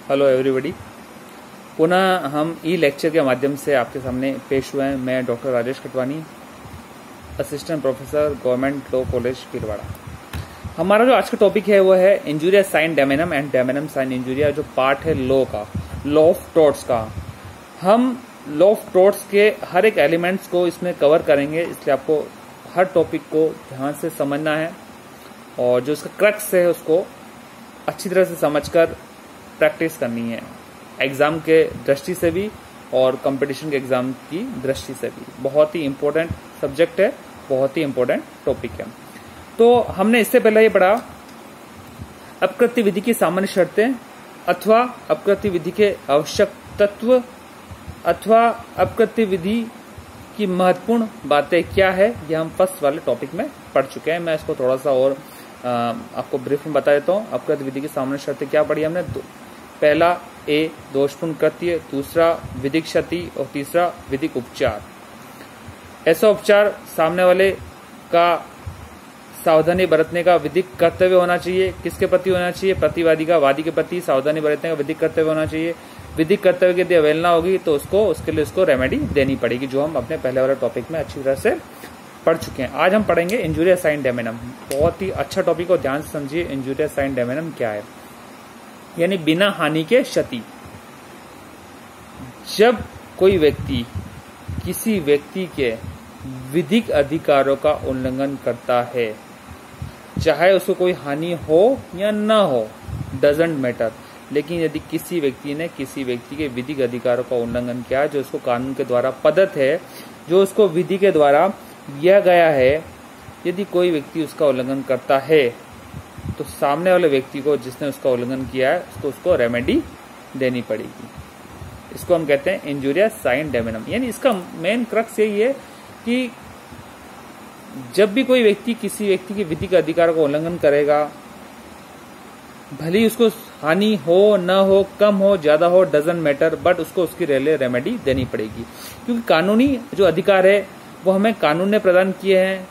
Hello everybody. पुनः हम ई lecture के माध्यम से आपके सामने पेश हुए हैं। मैं doctor Rajesh Khatwani, assistant professor government law college Kirwada. हमारा जो आज का टॉपिक है वो है injuria sine damnum and damnum sine injuria, जो पार्ट है लॉ का, लॉ ऑफ टॉर्ट्स का। हम लॉ ऑफ टॉर्ट्स के हर एक एलिमेंट्स को इसमें कवर करेंगे, इसलिए आपको हर टॉपिक को ध्यान से समझना है और जो इसका क्रक्स है उसको अच्छी तरह से समझकर प्रैक्टिस करनी है, एग्जाम के दृष्टि से भी और कंपटीशन के एग्जाम की दृष्टि से भी। बहुत ही इंपॉर्टेंट सब्जेक्ट है, बहुत ही इंपॉर्टेंट टॉपिक है। तो हमने इससे पहले ये पढ़ा अपकृत्य विधि की सामान्य शर्तें अथवा अपकृत्य विधि के आवश्यक तत्व अथवा अपकृत्य विधि की महत्वपूर्ण बातें क्या है, यह हम फर्स्ट वाले टॉपिक में पढ़ चुके हैं। मैं इसको थोड़ा सा और आपको ब्रीफ में बता देता हूँ। अपकृत्य विधि की सामान्य शर्तें क्या पढ़ी हमने? पहला ए दोषपूर्ण कृत्य, दूसरा विधिक क्षति और तीसरा विधिक उपचार। ऐसा उपचार सामने वाले का सावधानी बरतने का विधिक कर्तव्य होना चाहिए। किसके प्रति होना चाहिए? प्रतिवादी का। वादी के प्रति सावधानी बरतने का विधिक कर्तव्य होना चाहिए। विधिक कर्तव्य की यदि अवहेलना होगी तो उसके लिए उसको रेमेडी देनी पड़ेगी, जो हम अपने पहले वाले टॉपिक में अच्छी तरह से पढ़ चुके हैं। आज हम पढ़ेंगे इंजुरिया साइन डेमेनम। बहुत ही अच्छा टॉपिक और ध्यान से समझिए। इंजुरिया साइन डेमेनम क्या है? यानी बिना हानि के क्षति। जब कोई व्यक्ति किसी व्यक्ति के विधिक अधिकारों का उल्लंघन करता है, चाहे उसको कोई हानि हो या न हो, डजंट मैटर, लेकिन यदि किसी व्यक्ति ने किसी व्यक्ति के विधिक अधिकारों का उल्लंघन किया, जो उसको कानून के द्वारा प्रदत्त है, जो उसको विधि के द्वारा दिया गया है, यदि कोई व्यक्ति उसका उल्लंघन करता है तो सामने वाले व्यक्ति को, जिसने उसका उल्लंघन किया है, उसको रेमेडी देनी पड़ेगी। इसको हम कहते हैं इंजुरिया साइन डेमेनम। यानी इसका मेन क्रक्स यही है कि जब भी कोई व्यक्ति किसी व्यक्ति के विधिक अधिकारों का उल्लंघन करेगा, भले ही उसको हानि हो न हो, कम हो ज्यादा हो, डजंट मैटर, बट उसको उसकी रेमेडी देनी पड़ेगी। क्योंकि कानूनी जो अधिकार है वो हमें कानून ने प्रदान किए हैं,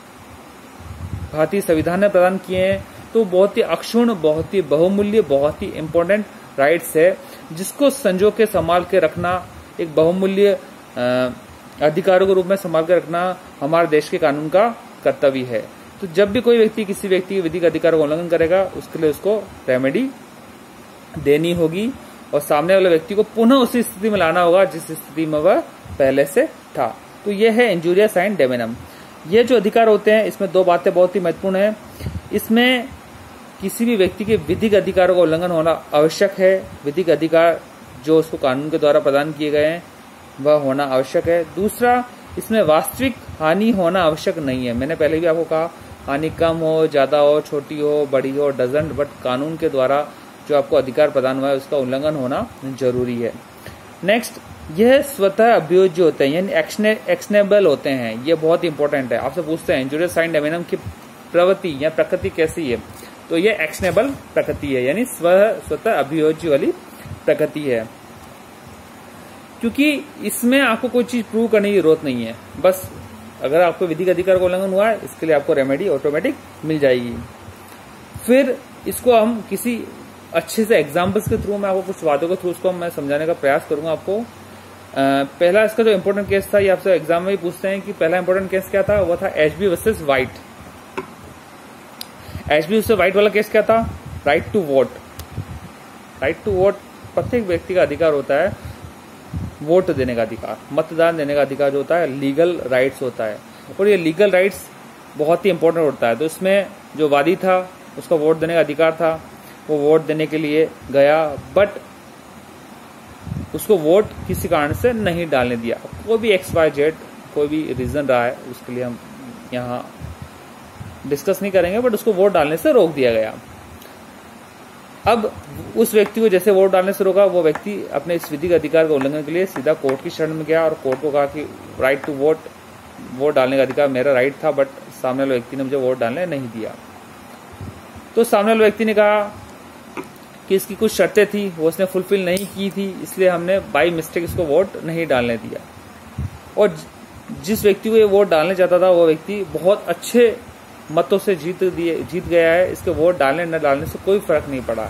भारतीय संविधान ने प्रदान किए हैं। तो बहुत ही अक्षुण्ण, बहुत ही बहुमूल्य, बहुत ही इंपॉर्टेंट राइट्स है, जिसको संजो के संभाल के रखना, एक बहुमूल्य अधिकारों के रूप में संभाल के रखना हमारे देश के कानून का कर्तव्य है। तो जब भी कोई व्यक्ति किसी व्यक्ति के विधिक अधिकारों का उल्लंघन करेगा, उसके लिए उसको रेमेडी देनी होगी और सामने वाले व्यक्ति को पुनः उसी स्थिति में लाना होगा जिस स्थिति में वह पहले से था। तो यह है इंजुरिया साइन डेमेनम। ये जो अधिकार होते हैं, इसमें दो बातें बहुत ही महत्वपूर्ण है। इसमें किसी भी व्यक्ति के विधिक अधिकारों का उल्लंघन होना आवश्यक है। विधिक अधिकार जो उसको कानून के द्वारा प्रदान किए गए हैं वह होना आवश्यक है। दूसरा, इसमें वास्तविक हानि होना आवश्यक नहीं है। मैंने पहले भी आपको कहा, हानि कम हो, ज्यादा हो, छोटी हो, बड़ी हो, डजंट, बट कानून के द्वारा जो आपको अधिकार प्रदान हुआ है उसका उल्लंघन होना जरूरी है। नेक्स्ट, यह स्वतः अभियोज्य होते हैं, यानी एक्शनेबल होते हैं। ये बहुत इंपॉर्टेंट है। आपसे पूछते हैं इंजुरिया साइन डेमेनम की प्रवृत्ति या प्रकृति कैसी है, तो ये एक्शनेबल प्रकृति है, यानी स्वतः अभियोज्य वाली प्रकृति है। क्योंकि इसमें आपको कोई चीज प्रूव करने की जरूरत नहीं है। बस अगर आपको विधिक अधिकार का उल्लंघन हुआ है, इसके लिए आपको रेमेडी ऑटोमेटिक मिल जाएगी। फिर इसको हम किसी अच्छे से एग्जाम्पल्स के थ्रू, मैं आपको कुछ वादों के थ्रू उसको मैं समझाने का प्रयास करूंगा आपको। पहला इसका जो इंपॉर्टेंट केस था, ये आपसे एग्जाम में ही पूछते हैं कि पहला इंपॉर्टेंट केस क्या था, वो था HB versus White. HB versus White वाला केस क्या था? Right to vote. Right to vote, प्रत्येक व्यक्ति का अधिकार होता है वोट देने का अधिकार, मतदान देने का अधिकार जो होता है, लीगल राइट्स होता है। और ये लीगल राइट्स बहुत ही इंपॉर्टेंट होता है। तो इसमें जो वादी था उसका वोट देने का अधिकार था, वो वोट देने के लिए गया, बट उसको वोट किसी कारण से नहीं डालने दिया। कोई भी XYZ, कोई भी रीजन रहा है, उसके लिए हम यहाँ डिस्कस नहीं करेंगे, बट उसको वोट डालने से रोक दिया गया। अब उस व्यक्ति को जैसे वोट डालने से रोका, वो व्यक्ति अपने इस विधिक अधिकार का उल्लंघन के लिए सीधा कोर्ट की शरण में गया और कोर्ट को कहा कि राइट टू वोट डालने का अधिकार मेरा राइट था, बट सामने वाले व्यक्ति ने मुझे वोट डालने नहीं दिया। तो सामने वाले व्यक्ति ने कहा कि इसकी कुछ शर्तें थी, वो उसने फुलफिल नहीं की थी, इसलिए हमने बाय मिस्टेक इसको वोट नहीं डालने दिया। और जिस व्यक्ति को ये वोट डालने चाहता था, वो व्यक्ति बहुत अच्छे मतों से जीत गया है। इसके वोट डालने न डालने से कोई फर्क नहीं पड़ा।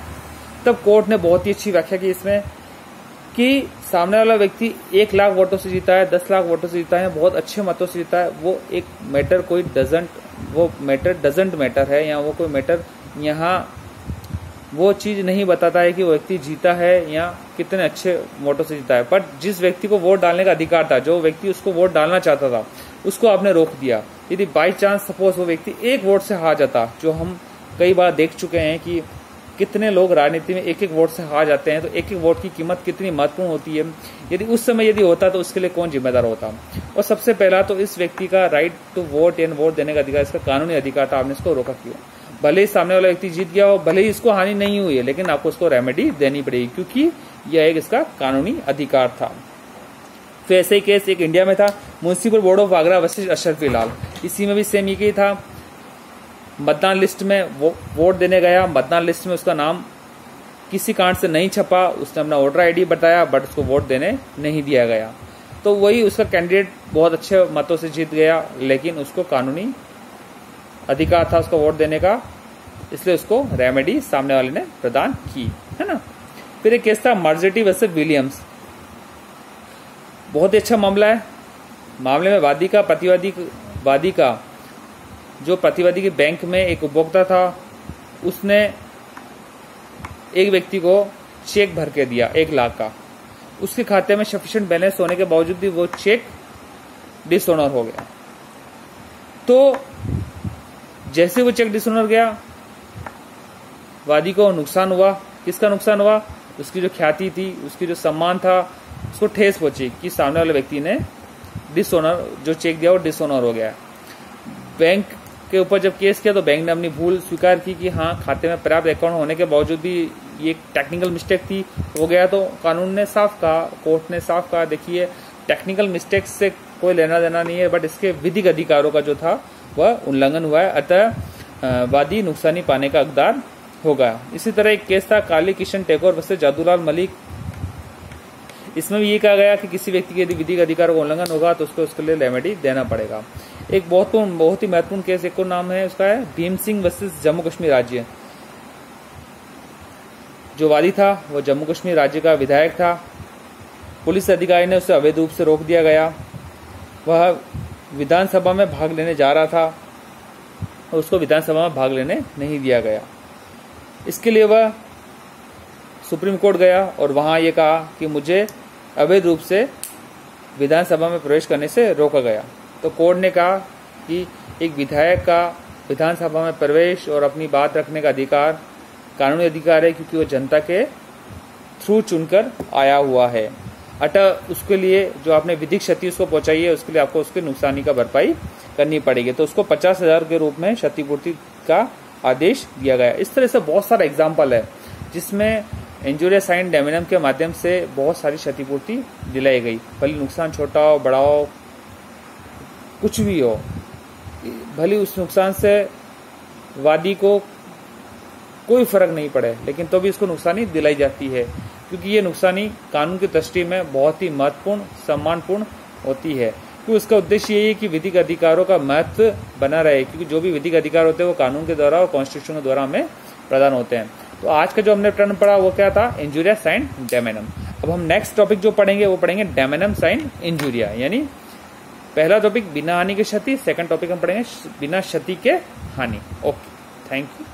तब कोर्ट ने बहुत ही अच्छी व्याख्या की इसमें कि सामने वाला व्यक्ति 1 लाख वोटों से जीता है, 10 लाख वोटों से जीता है, बहुत अच्छे मतों से जीता है, वो एक मैटर कोई डजंट मैटर है, या वो कोई मैटर यहाँ वो चीज नहीं बताता है कि वो व्यक्ति जीता है या कितने अच्छे वोटों से जीता है। पर जिस व्यक्ति को वोट डालने का अधिकार था, जो व्यक्ति उसको वोट डालना चाहता था, उसको आपने रोक दिया। यदि बाई चांस सपोज वो व्यक्ति 1 वोट से हार जाता, जो हम कई बार देख चुके हैं कि कितने लोग राजनीति में 1-1 वोट से हार जाते हैं, तो 1-1 वोट की कीमत कितनी महत्वपूर्ण होती है। यदि उस समय यदि होता तो उसके लिए कौन जिम्मेदार होता। और सबसे पहला तो इस व्यक्ति का राइट टू वोट यानी वोट देने का अधिकार, इसका कानूनी अधिकार था, आपने इसको रोका क्यों। भले ही सामने वाला व्यक्ति जीत गया हो, भले ही इसको हानि नहीं हुई है, लेकिन आपको उसको रेमेडी देनी पड़ेगी क्योंकि यह एक इसका कानूनी अधिकार था। फिर ऐसे ही केस एक इंडिया में था, municipal board of Agra versus Ashrafi Lal. इसी में भी सेम ये था, मतदान लिस्ट में वो वोट देने गया, मतदान लिस्ट में उसका नाम किसी कारण से नहीं छपा, उसने अपना वोटर आईडी बताया, बट उसको वोट देने नहीं दिया गया। तो वही उसका कैंडिडेट बहुत अच्छे मतों से जीत गया, लेकिन उसको कानूनी अधिकार था उसको वोट देने का, इसलिए उसको रेमेडी सामने वाले ने प्रदान की, है ना। फिर एक केस था मार्जेटी वर्सेस विलियम्स। बहुत ही अच्छा मामला है। मामले में प्रतिवादी के बैंक में एक उपभोक्ता था, उसने एक व्यक्ति को चेक भर के दिया 1 लाख का। उसके खाते में सफिशिएंट बैलेंस होने के बावजूद भी वो चेक डिसऑनर हो गया। तो जैसे वो चेक डिसऑनर गया, वादी को नुकसान हुआ। किसका नुकसान हुआ? उसकी जो ख्याति थी, उसकी जो सम्मान था, उसको ठेस पहुंची कि सामने वाले व्यक्ति ने डिसऑनर जो चेक दिया वो डिसऑनर हो गया। बैंक के ऊपर जब केस किया तो बैंक ने अपनी भूल स्वीकार की कि हाँ, खाते में पर्याप्त अकाउंट होने के बावजूद भी ये टेक्निकल मिस्टेक थी, हो गया। तो कानून ने साफ कहा, कोर्ट ने साफ कहा, देखिए टेक्निकल मिस्टेक से कोई लेना देना नहीं है, बट इसके विधिक अधिकारों का जो था वह उल्लंघन हुआ है, अतः वादी नुकसानी पाने का हकदार होगा। इसी तरह एक केस था काली किशन टैगोर वर्सेस जादूलाल मलिक। इसमें भी ये कहा गया कि किसी व्यक्ति के यदि विधिक अधिकारों का उल्लंघन होगा तो उसको उसके लिए रेमेडी देना पड़ेगा। एक बहुत ही महत्वपूर्ण केस एक और नाम है, उसका है भीम सिंह वर्सेस जम्मू कश्मीर राज्य। जो वादी था वो जम्मू कश्मीर राज्य का विधायक था। पुलिस अधिकारी ने उसे अवैध रूप से रोक दिया गया। वह विधानसभा में भाग लेने जा रहा था और उसको विधानसभा में भाग लेने नहीं दिया गया। इसके लिए वह सुप्रीम कोर्ट गया और वहां ये कहा कि मुझे अवैध रूप से विधानसभा में प्रवेश करने से रोका गया। तो कोर्ट ने कहा कि एक विधायक का विधानसभा में प्रवेश और अपनी बात रखने का अधिकार कानूनी अधिकार है, क्योंकि वो जनता के थ्रू चुनकर आया हुआ है। अतः उसके लिए जो आपने विधिक क्षति उसको पहुंचाई है, उसके लिए आपको उसके नुकसानी का भरपाई करनी पड़ेगी। तो उसको 50,000 के रूप में क्षतिपूर्ति का आदेश दिया गया। इस तरह से बहुत सारा एग्जाम्पल है जिसमें इंजुरियस साइन डैमिनम के माध्यम से बहुत सारी क्षतिपूर्ति दिलाई गई। भले नुकसान छोटा हो, बड़ा हो, कुछ भी हो, भले उस नुकसान से वादी को कोई फर्क नहीं पड़े, लेकिन तो भी इसको नुकसानी दिलाई जाती है, क्योंकि ये नुकसानी कानून की दृष्टि में बहुत ही महत्वपूर्ण, सम्मानपूर्ण होती है। क्योंकि उसका उद्देश्य यही है कि विधिक अधिकारों का महत्व बना रहे, क्योंकि जो भी विधिक अधिकार होते हैं वो कानून के द्वारा और कॉन्स्टिट्यूशन के द्वारा हमें प्रदान होते हैं। तो आज का जो हमने टर्म पढ़ा वो क्या था? इंजुरिया साइन डैमेनम। अब हम नेक्स्ट टॉपिक जो पढ़ेंगे वो पढ़ेंगे डैमेनम साइन इंजुरिया, यानी पहला टॉपिक बिना हानि की क्षति, सेकंड टॉपिक हम पढ़ेंगे बिना क्षति के हानि। Okay, thank you.